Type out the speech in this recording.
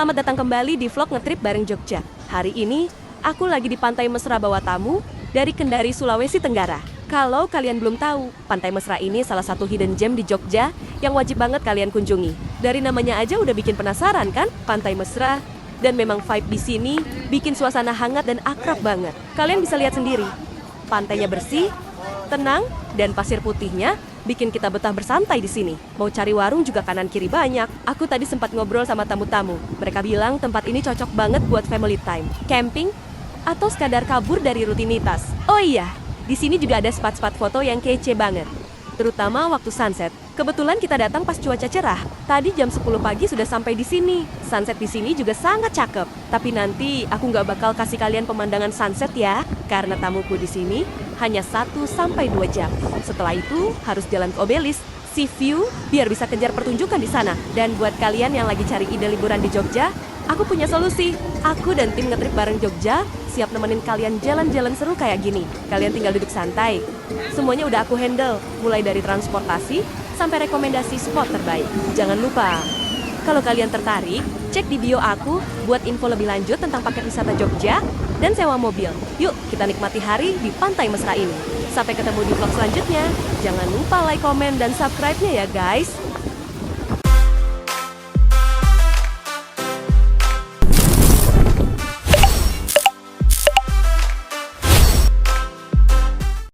Selamat datang kembali di vlog ngetrip bareng Jogja. Hari ini, aku lagi di Pantai Mesra bawa tamu dari Kendari, Sulawesi Tenggara. Kalau kalian belum tahu, Pantai Mesra ini salah satu hidden gem di Jogja yang wajib banget kalian kunjungi. Dari namanya aja udah bikin penasaran kan, Pantai Mesra? Dan memang vibe di sini bikin suasana hangat dan akrab banget. Kalian bisa lihat sendiri, pantainya bersih, tenang, dan pasir putihnya bikin kita betah bersantai di sini. Mau cari warung juga kanan kiri banyak. Aku tadi sempat ngobrol sama tamu-tamu. Mereka bilang tempat ini cocok banget buat family time, camping, atau sekadar kabur dari rutinitas. Oh iya, di sini juga ada spot-spot foto yang kece banget, terutama waktu sunset. Kebetulan kita datang pas cuaca cerah. Tadi jam 10 pagi sudah sampai di sini. Sunset di sini juga sangat cakep. Tapi nanti aku nggak bakal kasih kalian pemandangan sunset ya, karena tamuku di sini hanya 1-2 jam. Setelah itu harus jalan ke Obelis, see view, biar bisa kejar pertunjukan di sana. Dan buat kalian yang lagi cari ide liburan di Jogja, aku punya solusi. Aku dan tim ngetrip bareng Jogja siap nemenin kalian jalan-jalan seru kayak gini. Kalian tinggal duduk santai. Semuanya udah aku handle, mulai dari transportasi sampai rekomendasi spot terbaik. Jangan lupa, kalau kalian tertarik, cek di bio aku buat info lebih lanjut tentang paket wisata Jogja dan sewa mobil. Yuk, kita nikmati hari di Pantai Mesra ini. Sampai ketemu di vlog selanjutnya. Jangan lupa like, komen, dan subscribe-nya ya guys.